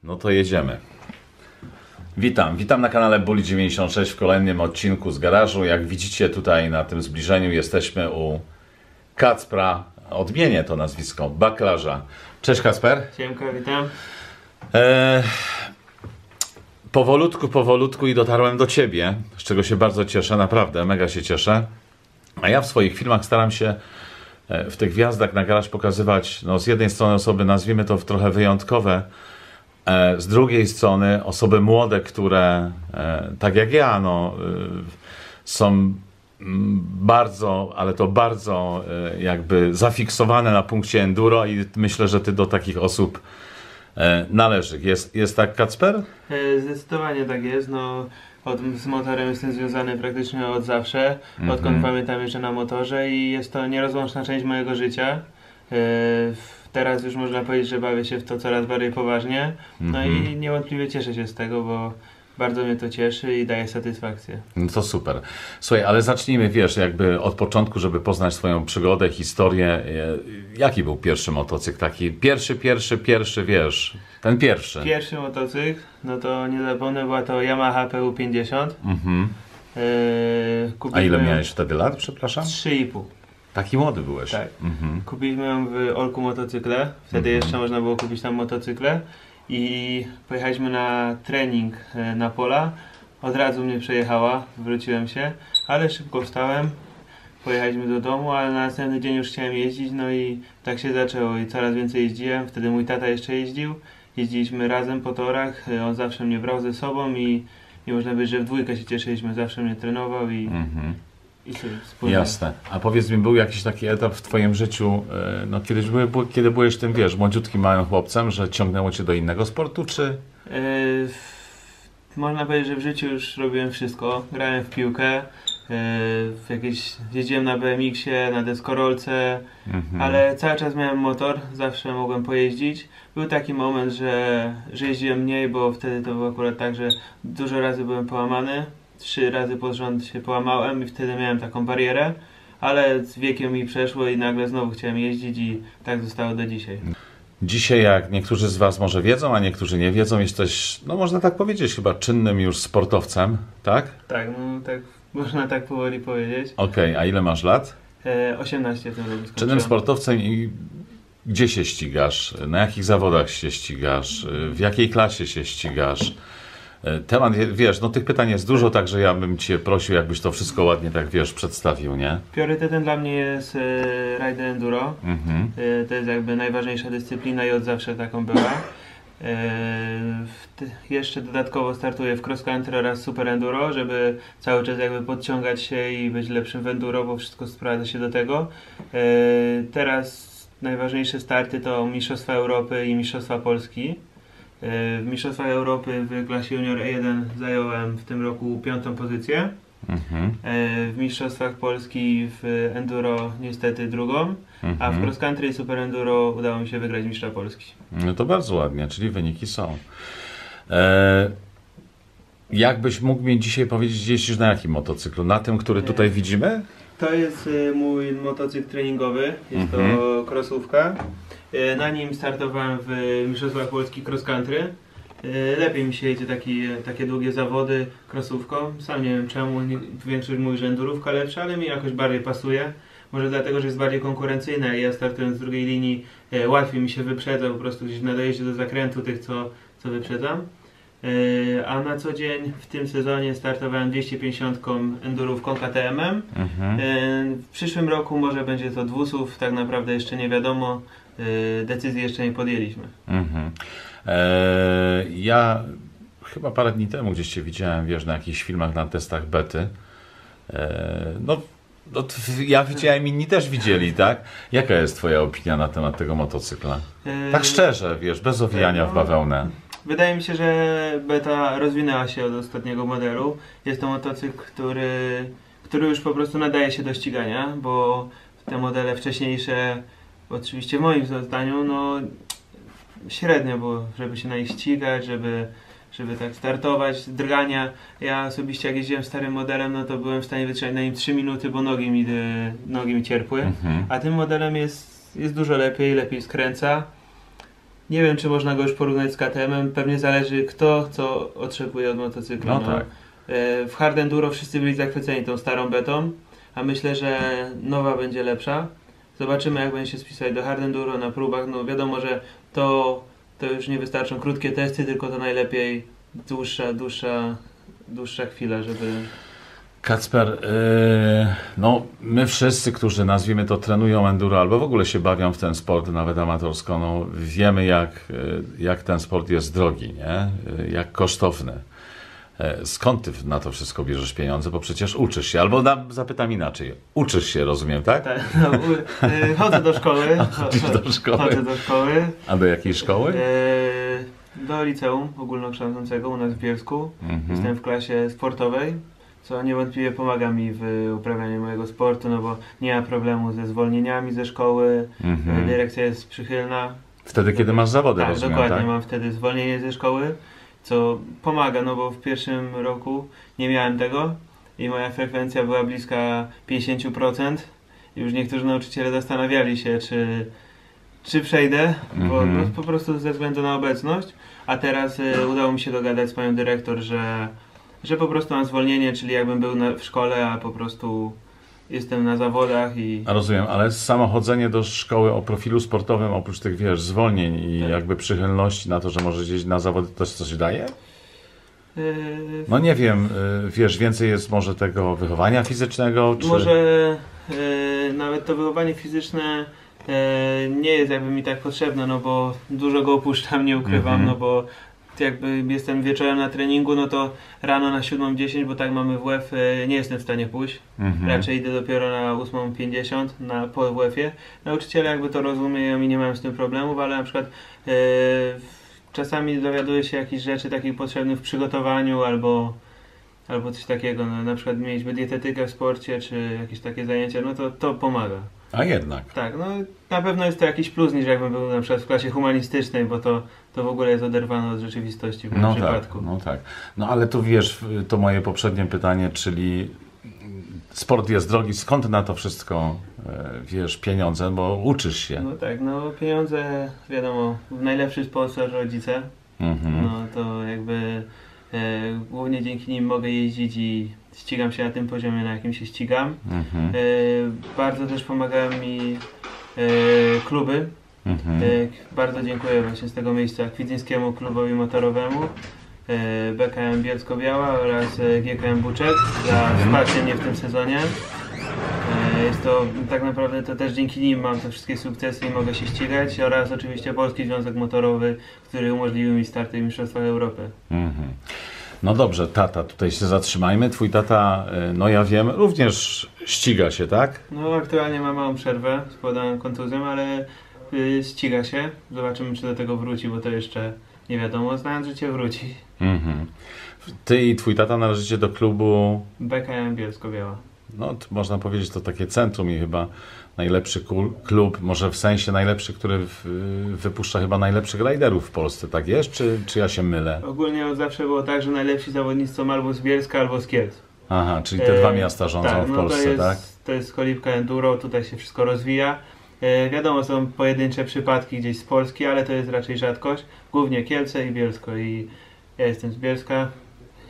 No to jedziemy. Witam na kanale Bully96 w kolejnym odcinku z garażu. Jak widzicie tutaj na tym zbliżeniu jesteśmy u Kacpra. Odmienię to nazwisko, Baklarza. Cześć Kacper. Siemka, witam. Powolutku i dotarłem do Ciebie, z czego się bardzo cieszę, naprawdę, mega się cieszę. A ja w swoich filmach staram się w tych wjazdach na garaż pokazywać, no z jednej strony osoby, nazwijmy to trochę wyjątkowe, z drugiej strony osoby młode, które tak jak ja, no, są bardzo, ale to bardzo jakby zafiksowane na punkcie enduro i myślę, że Ty do takich osób należy. Jest tak, Kacper? Zdecydowanie tak jest. No, z motorem jestem związany praktycznie od zawsze, odkąd pamiętam jeszcze na motorze i jest to nierozłączna część mojego życia. Teraz już można powiedzieć, że bawię się w to coraz bardziej poważnie. No i niewątpliwie cieszę się z tego, bo bardzo mnie to cieszy i daje satysfakcję. No to super. Słuchaj, ale zacznijmy, wiesz, jakby od początku, żeby poznać swoją przygodę, historię. Jaki był pierwszy motocykl? Taki pierwszy, wiesz, ten pierwszy. Pierwszy motocykl, no to nie zapomnę, była to Yamaha PU50. A ile miałeś wtedy lat, przepraszam? 3,5. Taki młody byłeś. Tak. Kupiliśmy ją w Olku Motocykle. Wtedy jeszcze można było kupić tam motocykle. I pojechaliśmy na trening na pola. Od razu mnie przejechała, wróciłem się, ale szybko wstałem. Pojechaliśmy do domu, ale na następny dzień już chciałem jeździć, no i tak się zaczęło i coraz więcej jeździłem. Wtedy mój tata jeszcze jeździł. Jeździliśmy razem po torach, on zawsze mnie brał ze sobą i można powiedzieć, że w dwójkę się cieszyliśmy, zawsze mnie trenował i sobie Jasne. A powiedz mi, był jakiś taki etap w Twoim życiu, no kiedy byłeś tym, wiesz, młodziutkim małym chłopcem, że ciągnęło Cię do innego sportu, czy? Można powiedzieć, że w życiu już robiłem wszystko. Grałem w piłkę, jeździłem na BMX-ie, na deskorolce, ale cały czas miałem motor, zawsze mogłem pojeździć. Był taki moment, że jeździłem mniej, bo wtedy to było akurat tak, że dużo razy byłem połamany. 3 razy pod rząd się połamałem i wtedy miałem taką barierę, ale z wiekiem mi przeszło i nagle znowu chciałem jeździć i tak zostało do dzisiaj. Dzisiaj, jak niektórzy z Was może wiedzą, a niektórzy nie wiedzą, jesteś, no można tak powiedzieć, chyba czynnym już sportowcem, tak? Tak, no tak, można tak powoli powiedzieć. Okej, a ile masz lat? 18 w tym roku skończyłem. Czynnym sportowcem i gdzie się ścigasz? Na jakich zawodach się ścigasz? W jakiej klasie się ścigasz? Temat, wiesz, no tych pytań jest dużo, także ja bym Cię prosił, jakbyś to wszystko ładnie tak, wiesz, przedstawił, nie? Priorytetem dla mnie jest rajdy enduro. To jest jakby najważniejsza dyscyplina i od zawsze taką była. Jeszcze dodatkowo startuję w cross country oraz super enduro, żeby cały czas jakby podciągać się i być lepszym w enduro, bo wszystko sprowadza się do tego. Teraz najważniejsze starty to Mistrzostwa Europy i Mistrzostwa Polski. W Mistrzostwach Europy w klasie Junior E1 zająłem w tym roku 5. pozycję. W Mistrzostwach Polski w Enduro niestety 2. A w Cross Country i Super Enduro udało mi się wygrać Mistrza Polski. No to bardzo ładnie, czyli wyniki są. Jakbyś mógł mi dzisiaj powiedzieć, jeździsz na jakim motocyklu? Na tym, który tutaj widzimy? To jest mój motocykl treningowy, jest to crossówka. Na nim startowałem w Mistrzostwach Polski Cross Country. Lepiej mi się jedzie takie długie zawody crossówką. Sam nie wiem czemu, większość mówi, że endurówka lepsza, ale mi jakoś bardziej pasuje. Może dlatego, że jest bardziej konkurencyjna i ja startując z drugiej linii łatwiej mi się wyprzedza, po prostu gdzieś na dojeździe do zakrętu tych, co wyprzedzam. A na co dzień w tym sezonie startowałem 250 endurówką KTM-em. W przyszłym roku może będzie to 200, tak naprawdę jeszcze nie wiadomo. Decyzji jeszcze nie podjęliśmy. Ja chyba parę dni temu gdzieś Cię widziałem, wiesz, na jakichś filmach, na testach bety. No, ja widziałem, inni też widzieli, tak? Jaka jest Twoja opinia na temat tego motocykla? Tak szczerze, wiesz, bez owijania w bawełnę. Wydaje mi się, że beta rozwinęła się od ostatniego modelu. Jest to motocykl, który już po prostu nadaje się do ścigania, bo te modele wcześniejsze, oczywiście w moim zdaniu, no średnio było, żeby się na nich ścigać, żeby tak startować, drgania. Ja osobiście jak jeździłem starym modelem, no to byłem w stanie wytrzymać na nim 3 minuty, bo nogi mi cierpły. A tym modelem jest dużo lepiej skręca. Nie wiem, czy można go już porównać z KTM-em. Pewnie zależy, kto co oczekuje od motocykla. No tak. W hard enduro wszyscy byli zachwyceni tą starą betą, a myślę, że nowa będzie lepsza. Zobaczymy, jak będzie się spisać do hard enduro na próbach. No wiadomo, że to już nie wystarczą krótkie testy, tylko to najlepiej dłuższa chwila, żeby... Kacper, no my wszyscy, którzy nazwijmy to trenują enduro albo w ogóle się bawią w ten sport, nawet amatorsko, no wiemy jak ten sport jest drogi, nie? Jak kosztowny. Skąd ty na to wszystko bierzesz pieniądze? Bo przecież uczysz się. Albo zapytam inaczej. Uczysz się, rozumiem, tak? Tak, no, chodzę do szkoły. Do szkoły. Chodzę do szkoły. A do jakiej szkoły? Do liceum ogólnokształcącego u nas w Bielsku. Jestem w klasie sportowej, co niewątpliwie pomaga mi w uprawianiu mojego sportu, no bo nie ma problemu ze zwolnieniami ze szkoły. Dyrekcja jest przychylna. Wtedy, kiedy masz zawody, tak, rozumiem, dokładnie, tak? mam wtedy zwolnienie ze szkoły, co pomaga, no bo w pierwszym roku nie miałem tego i moja frekwencja była bliska 50%. I już niektórzy nauczyciele zastanawiali się, czy przejdę, bo no, po prostu ze względu na obecność, a teraz udało mi się dogadać z panią dyrektor, że po prostu mam zwolnienie, czyli jakbym był w szkole, a po prostu jestem na zawodach i... A rozumiem, ale samochodzenie do szkoły o profilu sportowym, oprócz tych, wiesz, zwolnień i tak. jakby przychylności na to, że możesz jeździć na zawody, to coś daje? No nie wiem, wiesz, więcej jest może tego wychowania fizycznego, czy... Może nawet to wychowanie fizyczne nie jest jakby mi tak potrzebne, no bo dużo go opuszczam, nie ukrywam, no bo jakby jestem wieczorem na treningu, no to rano na 7:10, bo tak mamy WF, nie jestem w stanie pójść. Raczej idę dopiero na 8:50 po WF-ie. Nauczyciele jakby to rozumieją i nie mają z tym problemów, ale na przykład czasami dowiaduję się jakichś rzeczy takich potrzebnych w przygotowaniu albo coś takiego. No, na przykład mieliśmy dietetykę w sporcie, czy jakieś takie zajęcia, no to pomaga. A jednak. Tak, no na pewno jest to jakiś plus niż jakbym był na przykład w klasie humanistycznej, bo to w ogóle jest oderwane od rzeczywistości w moim przypadku. No tak. No ale tu wiesz, to moje poprzednie pytanie, czyli sport jest drogi, skąd na to wszystko, wiesz, pieniądze, bo uczysz się. No tak, no pieniądze, wiadomo, w najlepszy sposób rodzice, no to jakby głównie dzięki nim mogę jeździć i ścigam się na tym poziomie, na jakim się ścigam. Bardzo też pomagają mi kluby. Bardzo dziękuję właśnie z tego miejsca Kwidzyńskiemu Klubowi Motorowemu, BKM Bielsko-Biała oraz GKM Buczek za wsparcie mnie w tym sezonie. Jest to tak naprawdę to też dzięki nim mam te wszystkie sukcesy i mogę się ścigać, oraz oczywiście Polski Związek Motorowy, który umożliwił mi starty w Mistrzostwach Europy. No dobrze, tata, tutaj się zatrzymajmy. Twój tata, no ja wiem, również ściga się, tak? No aktualnie ma małą przerwę z powodowaną kontuzją, ale ściga się. Zobaczymy, czy do tego wróci, bo to jeszcze nie wiadomo. Znając życie, wróci. Ty i twój tata należycie do klubu... BKM Bielsko-Biała. No, to można powiedzieć, to takie centrum i chyba najlepszy klub, może w sensie najlepszy, który wypuszcza chyba najlepszych rajderów w Polsce, tak jest? Czy ja się mylę? Ogólnie zawsze było tak, że najlepsi zawodnicy są albo z Bielska, albo z Kielc. Aha, czyli te dwa miasta rządzą tak, w Polsce, tak? To jest kolibka enduro, tutaj się wszystko rozwija. Wiadomo, są pojedyncze przypadki gdzieś z Polski, ale to jest raczej rzadkość. Głównie Kielce i Bielsko. I ja jestem z Bielska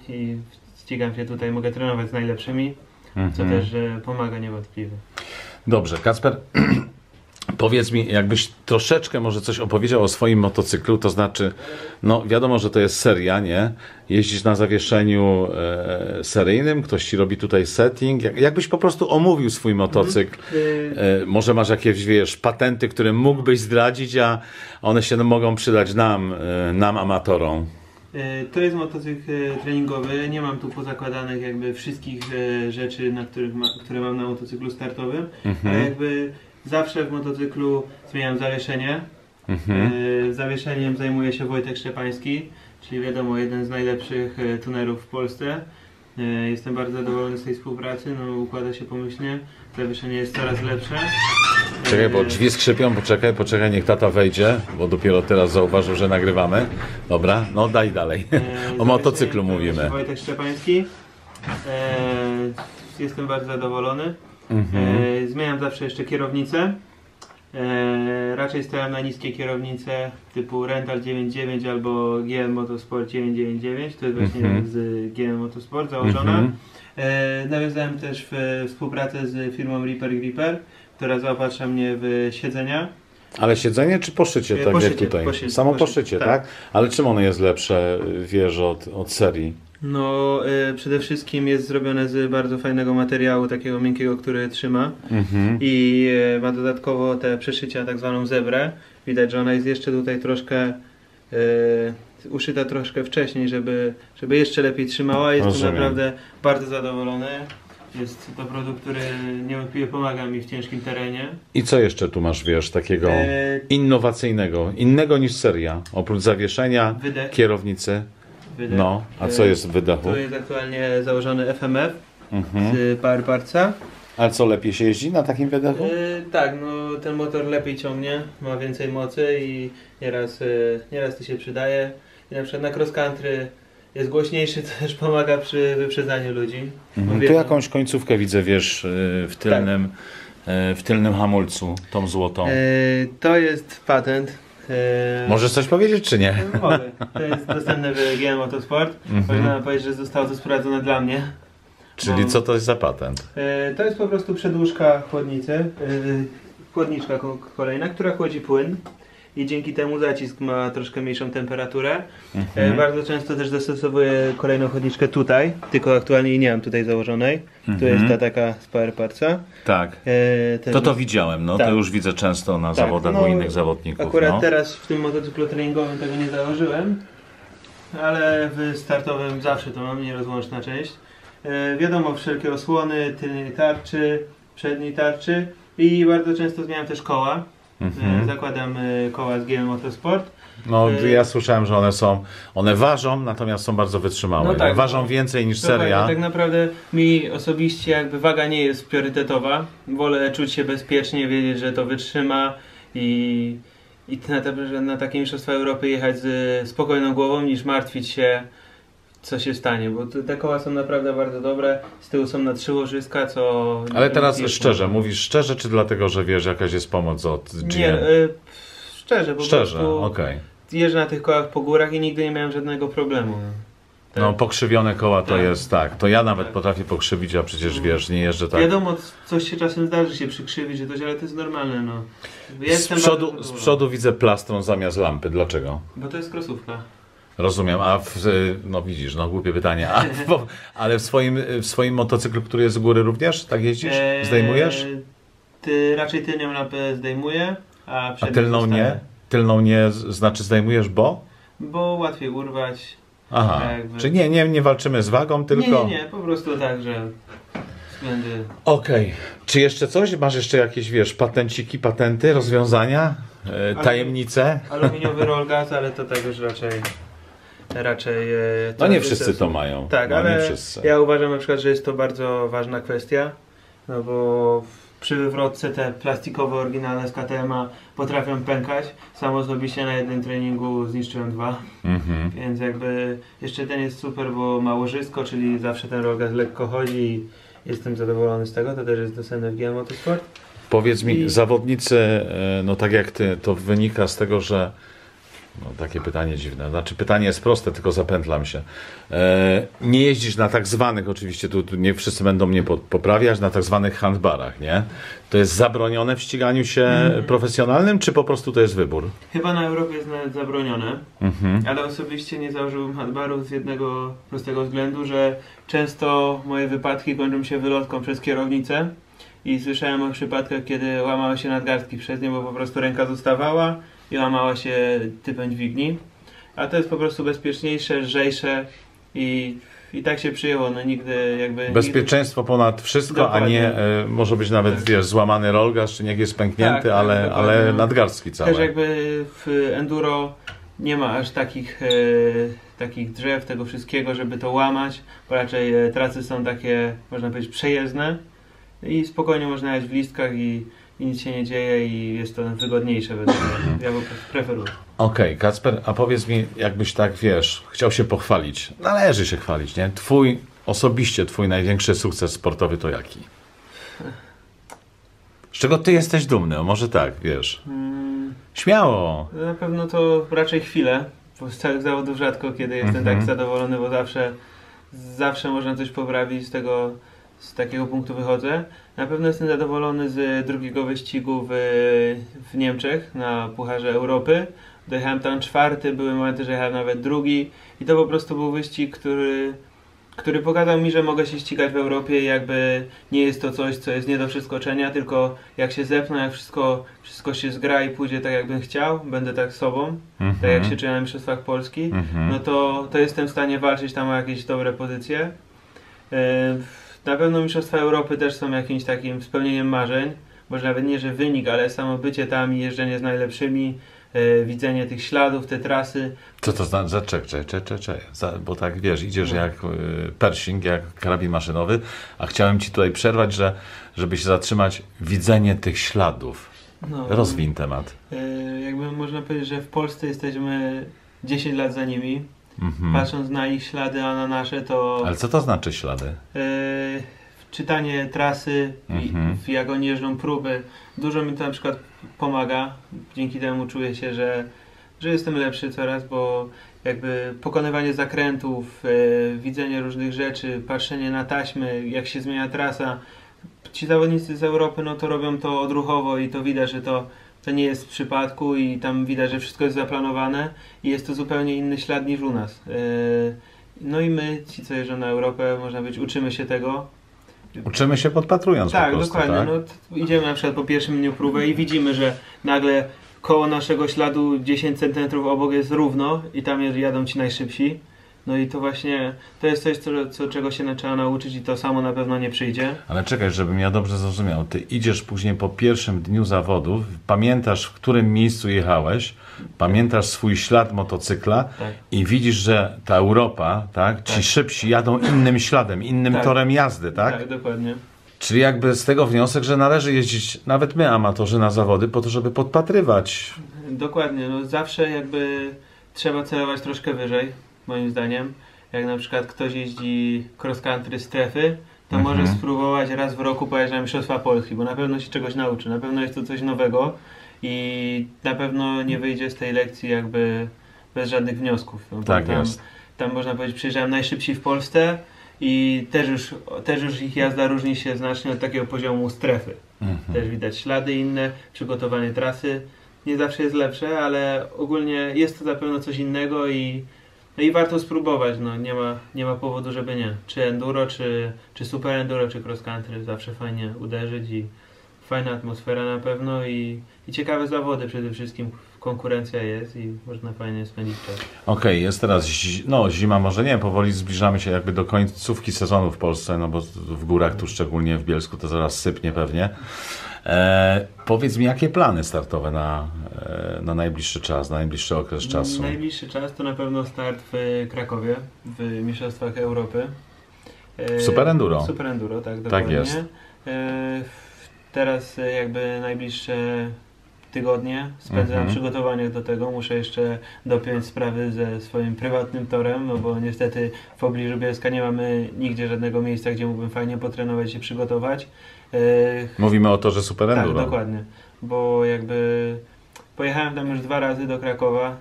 i ścigam się tutaj, mogę trenować z najlepszymi, co też pomaga niewątpliwie. Dobrze, Kacper, powiedz mi, jakbyś troszeczkę może coś opowiedział o swoim motocyklu, to znaczy, no wiadomo, że to jest seria, nie? Jeździsz na zawieszeniu seryjnym, ktoś ci robi tutaj setting, jakbyś po prostu omówił swój motocykl, może masz jakieś, wiesz, patenty, które mógłbyś zdradzić, a one się mogą przydać nam amatorom. To jest motocykl treningowy, nie mam tu pozakładanych jakby wszystkich rzeczy, które mam na motocyklu startowym, ale jakby zawsze w motocyklu zmieniam zawieszenie. Zawieszeniem zajmuje się Wojtek Szczepański, czyli wiadomo, jeden z najlepszych tunerów w Polsce. Jestem bardzo zadowolony z tej współpracy, no układa się pomyślnie, zawieszenie jest coraz lepsze. Czekaj, bo drzwi skrzypią, poczekaj, niech tata wejdzie, bo dopiero teraz zauważył, że nagrywamy. Dobra, no daj dalej. O motocyklu mówimy. Wojtek Szczepański. Jestem bardzo zadowolony. Zmieniam zawsze jeszcze kierownicę. Raczej stawiam na niskie kierownice typu Rental 99 albo GM Motorsport 999, to jest właśnie z GM Motorsport założona. Nawiązałem też współpracę z firmą Reaper Gripper, która zaopatrza mnie w siedzenia. Ale siedzenie czy poszycie, tak poszycie, jak tutaj? poszycie, Samo poszycie, poszycie, tak. tak? Ale czym ono jest lepsze, wiesz, od serii? No, przede wszystkim jest zrobione z bardzo fajnego materiału, takiego miękkiego, który trzyma. I ma dodatkowo te przeszycia, tak zwaną zebrę. Widać, że ona jest jeszcze tutaj troszkę uszyta troszkę wcześniej, żeby jeszcze lepiej trzymała. Jestem naprawdę bardzo zadowolony. Jest to produkt, który niewątpliwie pomaga mi w ciężkim terenie. I co jeszcze tu masz, wiesz, takiego innowacyjnego, innego niż seria? Oprócz zawieszenia, Wydech. Kierownicy. Wydech. No, a co jest w wydechu? To jest aktualnie założony FMF z Power Partsa. A co, lepiej się jeździ na takim wydechu? Tak, no ten motor lepiej ciągnie, ma więcej mocy i nieraz to się przydaje. I na przykład na cross country jest głośniejszy, co też pomaga przy wyprzedzaniu ludzi. Tu jakąś końcówkę widzę, wiesz, w tylnym hamulcu, tą złotą. To jest patent. Możesz coś powiedzieć, czy nie? Mogę. To jest dostępne w GM Motorsport. Można powiedzieć, że zostało to sprowadzone dla mnie. Czyli co to jest za patent? To jest po prostu przedłużka chłodnicy, chłodniczka kolejna, która chłodzi płyn i dzięki temu zacisk ma troszkę mniejszą temperaturę. Bardzo często też dostosowuję kolejną chłodniczkę tutaj, tylko aktualnie jej nie mam tutaj założonej. Tu jest ta taka z Power Partsa. Tak. To widziałem, no tak. To już widzę często na zawodach u innych zawodników. Akurat teraz w tym motocyklu treningowym tego nie założyłem, ale w startowym zawsze to mam, nierozłączna część. Wiadomo, wszelkie osłony, tylnej tarczy, przedniej tarczy i bardzo często zmieniam też koła. Zakładam koła z GM Motorsport. No ja słyszałem, że one ważą, natomiast są bardzo wytrzymałe. No tak, ważą więcej niż seria. Tak naprawdę mi osobiście jakby waga nie jest priorytetowa. Wolę czuć się bezpiecznie, wiedzieć, że to wytrzyma i na takie mistrzostwa Europy jechać z spokojną głową, niż martwić się, co się stanie, bo te koła są naprawdę bardzo dobre, z tyłu są na 3 łożyska, co... Ale teraz szczerze, mówisz szczerze, czy dlatego, że wiesz, jakaś jest pomoc od GM? Nie, szczerze, po prostu okej. jeżdżę na tych kołach po górach i nigdy nie miałem żadnego problemu. Tak. No pokrzywione koła to Tak. jest tak, to ja nawet potrafię pokrzywić, a przecież wiesz, nie jeżdżę tak. Wiadomo, coś się czasem zdarzy się przykrzywić, że ale to jest normalne, no. Z przodu widzę plastron zamiast lampy, dlaczego? Bo to jest krosówka. Rozumiem, no widzisz, no głupie pytanie, ale w swoim motocyklu, który jest z góry również, tak jeździsz? Zdejmujesz? Raczej tylnią lampę zdejmuję, a tylną nie? Tylną nie, znaczy zdejmujesz, bo? Bo łatwiej urwać. Aha, czyli nie walczymy z wagą, tylko... Nie, po prostu tak, że względy... Okej. Czy jeszcze coś? Masz jeszcze jakieś, wiesz, patenty, rozwiązania, tajemnice? Aluminiowy roll gas, ale to tak już raczej no nie wszyscy to mają. Tak, no, ale nie wszyscy. Ja uważam na przykład, że jest to bardzo ważna kwestia, no bo przy wywrotce te plastikowe, oryginalne z KTM-a potrafią pękać. Sam osobiście na jednym treningu zniszczyłem 2. Więc jakby jeszcze ten jest super, bo ma łożysko, czyli zawsze ten roll gas lekko chodzi i jestem zadowolony z tego. To też jest dostępne w GM Motorsport. Powiedz mi, zawodnicy, no tak jak ty, to wynika z tego, że no, takie pytanie dziwne. Znaczy pytanie jest proste, tylko zapętlam się. Nie jeździsz na tak zwanych, oczywiście tu nie wszyscy będą mnie poprawiać, na tak zwanych handbarach, nie? To jest zabronione w ściganiu się profesjonalnym, czy po prostu to jest wybór? Chyba na Europie jest nawet zabronione, ale osobiście nie założyłbym handbarów z jednego prostego względu, że często moje wypadki kończą się wylotką przez kierownicę i słyszałem o przypadkach, kiedy łamały się nadgarstki przez nie, bo po prostu ręka zostawała i łamała się typem dźwigni, a to jest po prostu bezpieczniejsze, lżejsze i tak się przyjęło, no nigdy jakby... Bezpieczeństwo ponad wszystko, Dokładnie. a nie może być nawet, wiesz, złamany rollgas, czy niech jest pęknięty, Tak, ale nadgarstki całe. Też jakby w enduro nie ma aż takich drzew, tego wszystkiego, żeby to łamać, bo raczej trasy są takie, można powiedzieć, przejezdne i spokojnie można jechać w listkach i nic się nie dzieje i jest to wygodniejsze według mnie. Ja po prostu preferuję. Okej, Kacper, a powiedz mi, jakbyś tak, wiesz, chciał się pochwalić. Należy się chwalić, nie? Twój największy sukces sportowy to jaki? Z czego ty jesteś dumny? O, może tak, wiesz. Śmiało. Na pewno to raczej chwilę, bo z całych zawodów rzadko kiedy jestem tak zadowolony, bo zawsze można coś poprawić, z takiego punktu wychodzę. Na pewno jestem zadowolony z drugiego wyścigu w Niemczech na Pucharze Europy. Dojechałem tam 4, były momenty, że jechałem nawet 2 i to po prostu był wyścig, który pokazał mi, że mogę się ścigać w Europie i jakby nie jest to coś, co jest nie do przeskoczenia, tylko jak się zepnę, jak wszystko się zgra i pójdzie tak, jakbym chciał, będę tak sobą, tak jak się czuję na Mistrzostwach Polski, no to jestem w stanie walczyć tam o jakieś dobre pozycje. Na pewno Mistrzostwa Europy też są jakimś takim spełnieniem marzeń, może nawet nie, że wynik, ale samo bycie tam i jeżdżenie z najlepszymi, widzenie tych śladów, te trasy. Co to znaczy? Czekaj. Bo tak wiesz, idziesz jak Pershing, jak karabin maszynowy, a chciałem ci tutaj przerwać, żeby się zatrzymać, widzenie tych śladów. Rozwin temat. Jakby można powiedzieć, że w Polsce jesteśmy 10 lat za nimi. Patrząc na ich ślady, a na nasze to... Ale co to znaczy ślady? Czytanie trasy, jak oni jeżdżą próby. Dużo mi to na przykład pomaga. Dzięki temu czuję się, że jestem lepszy coraz, bo jakby pokonywanie zakrętów, widzenie różnych rzeczy, patrzenie na taśmy, jak się zmienia trasa. Ci zawodnicy z Europy no to robią to odruchowo i to widać, że to nie jest w przypadku i tam widać, że wszystko jest zaplanowane i jest to zupełnie inny ślad niż u nas. No i my, ci co jeżdżą na Europę, można powiedzieć, uczymy się tego. Uczymy się podpatrując po prostu, dokładnie. Tak? No, idziemy na przykład po pierwszym dniu próbę i widzimy, że nagle koło naszego śladu 10 cm obok jest równo i tam jadą ci najszybsi. No i to właśnie, to jest coś, czego się trzeba nauczyć i to samo na pewno nie przyjdzie. Ale czekaj, żebym ja dobrze zrozumiał. Ty idziesz później po pierwszym dniu zawodów, pamiętasz, w którym miejscu jechałeś, pamiętasz swój ślad motocykla i widzisz, że ta Europa, ci szybsi jadą innym śladem, innym torem jazdy, tak? Tak, dokładnie. Czyli jakby z tego wniosek, że należy jeździć, nawet my amatorzy, na zawody po to, żeby podpatrywać. Dokładnie, no zawsze jakby trzeba celować troszkę wyżej. Moim zdaniem, jak na przykład ktoś jeździ cross country strefy, to może spróbować raz w roku pojechać na Mistrzostwa Polski, bo na pewno się czegoś nauczy, na pewno jest to coś nowego i na pewno nie wyjdzie z tej lekcji jakby bez żadnych wniosków. No, tam można powiedzieć, przyjeżdżają najszybsi w Polsce i też już ich jazda różni się znacznie od takiego poziomu strefy. Też widać ślady inne, przygotowanie trasy nie zawsze jest lepsze, ale ogólnie jest to zapewne coś innego i warto spróbować, no nie ma powodu, żeby nie. Czy enduro, czy super enduro, czy cross country, zawsze fajnie uderzyć i fajna atmosfera na pewno i ciekawe zawody przede wszystkim. Konkurencja jest i można fajnie spędzić czas. Okej, jest teraz zima, może nie, powoli zbliżamy się jakby do końcówki sezonu w Polsce, no bo w górach, tu szczególnie w Bielsku, to zaraz sypnie pewnie. Powiedz mi, jakie plany startowe na najbliższy czas, na najbliższy okres czasu? Najbliższy czas to na pewno start w Krakowie, w Mistrzostwach Europy. Super Enduro. Super Enduro, tak, dokładnie. Tak jest. Teraz jakby najbliższe tygodnie spędzam w przygotowaniach do tego. Muszę jeszcze dopiąć sprawy ze swoim prywatnym torem, no bo niestety w pobliżu Bielska nie mamy nigdzie żadnego miejsca, gdzie mógłbym fajnie potrenować i się przygotować. Mówimy o torze Super Enduro. Tak, dokładnie. Bo jakby pojechałem tam już 2 razy do Krakowa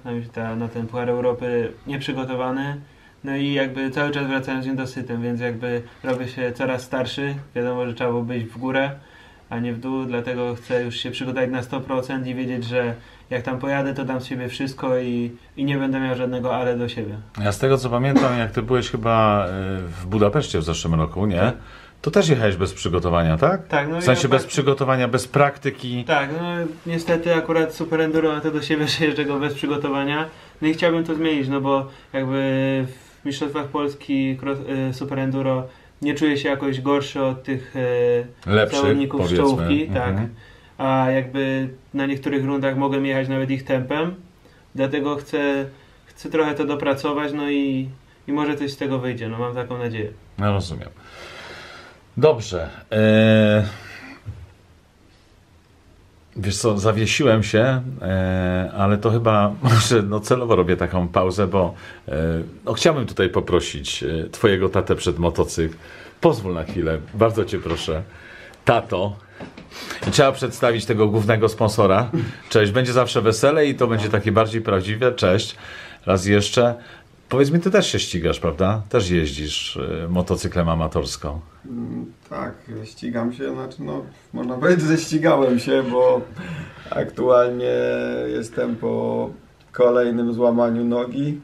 na ten Puchar Europy nieprzygotowany. No i jakby cały czas wracałem z niedosytem, więc jakby robię się coraz starszy. Wiadomo, że trzeba było być w górę, a nie w dół, dlatego chcę już się przygotować na 100% i wiedzieć, że jak tam pojadę, to dam z siebie wszystko i nie będę miał żadnego ale do siebie. Ja z tego co pamiętam, jak ty byłeś chyba w Budapeszcie w zeszłym roku, nie? To też jechałeś bez przygotowania, tak? Tak. No w sensie bez przygotowania, bez praktyki. Tak, no niestety akurat Super Enduro ma to do siebie, że jeżdżę go bez przygotowania. No i chciałbym to zmienić, no bo jakby w Mistrzostwach Polski Super Enduro nie czuję się jakoś gorszy od tych zawodników z czołówki, tak. A jakby na niektórych rundach mogę jechać nawet ich tempem, dlatego chcę trochę to dopracować, no i może coś z tego wyjdzie, no mam taką nadzieję. No rozumiem. Dobrze. Wiesz co, zawiesiłem się, ale to chyba może celowo robię taką pauzę, bo chciałbym tutaj poprosić twojego tatę przed motocykl. Pozwól na chwilę, bardzo cię proszę. Tato, Trzeba przedstawić tego głównego sponsora. Cześć, będzie zawsze wesele i to będzie takie bardziej prawdziwe. Cześć, raz jeszcze. Powiedz mi, ty też się ścigasz, prawda? Też jeździsz motocyklem amatorsko. Tak, ścigam się, znaczy no, można powiedzieć, że ścigałem się, bo aktualnie jestem po kolejnym złamaniu nogi.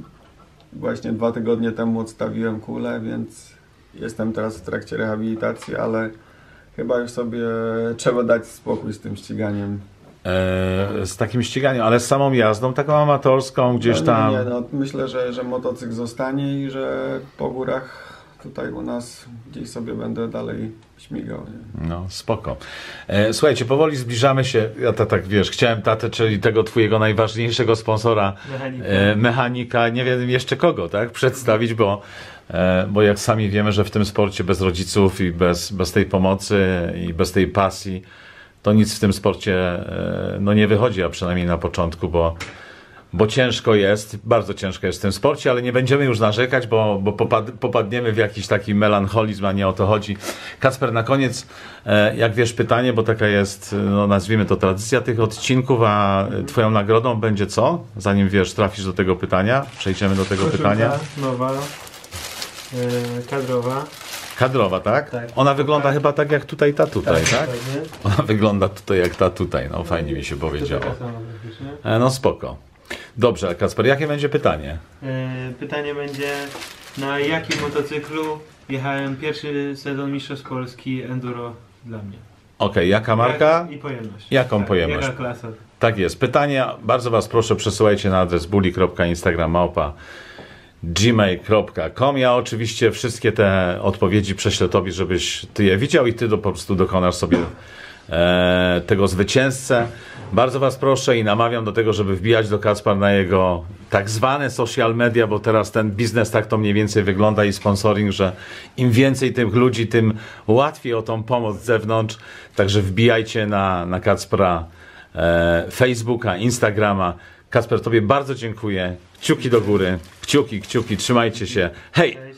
Właśnie 2 tygodnie temu odstawiłem kulę, więc jestem teraz w trakcie rehabilitacji, ale chyba już sobie trzeba dać spokój z tym ściganiem. Z takim ściganiem, ale z samą jazdą, taką amatorską, gdzieś tam... Nie, no, myślę, że motocykl zostanie i że po górach tutaj u nas gdzieś sobie będę dalej śmigał. Nie? No, spoko. Słuchajcie, powoli zbliżamy się, ja to tak wiesz, chciałem tatę, czyli tego twojego najważniejszego sponsora, mechanika, nie wiem jeszcze kogo, tak, przedstawić, bo jak sami wiemy, że w tym sporcie bez rodziców i bez tej pomocy i bez tej pasji, to nic w tym sporcie no, nie wychodzi, a przynajmniej na początku, bo ciężko jest, bardzo ciężko jest w tym sporcie, ale nie będziemy już narzekać, bo popadniemy w jakiś taki melancholizm, a nie o to chodzi. Kacper, na koniec, jak wiesz, pytanie, bo taka jest, no, nazwijmy to tradycja tych odcinków, a twoją nagrodą będzie co? Zanim wiesz, trafisz do tego pytania, przejdziemy do tego pytania. Nowa, kadrowa. Kadrowa, tak? Tak. Ona wygląda chyba tak jak tutaj, ta tutaj, tak? Fajnie. Ona wygląda tutaj jak ta tutaj, no fajnie mi się powiedziało. Taka sama praktycznie. No spoko. Dobrze, Kacper, jakie będzie pytanie? Pytanie będzie, na jakim motocyklu jechałem pierwszy sezon Mistrzostw Polski Enduro dla mnie? Okej, jaka marka? I pojemność. Jaką tak, pojemność? Jaka klasa? Tak jest. Pytania bardzo was proszę przesyłajcie na adres bully.instagram@gmail.com. Ja oczywiście wszystkie te odpowiedzi prześlę tobie, żebyś ty je widział i ty po prostu dokonasz sobie tego zwycięzcę. Bardzo was proszę i namawiam do tego, żeby wbijać do Kacpra na jego tak zwane social media, bo teraz ten biznes tak to mniej więcej wygląda i sponsoring, że im więcej tych ludzi, tym łatwiej o tą pomoc z zewnątrz. Także wbijajcie na Kacpra Facebooka, Instagrama. Kacper, tobie bardzo dziękuję. Kciuki do góry. Kciuki, trzymajcie się. Hej!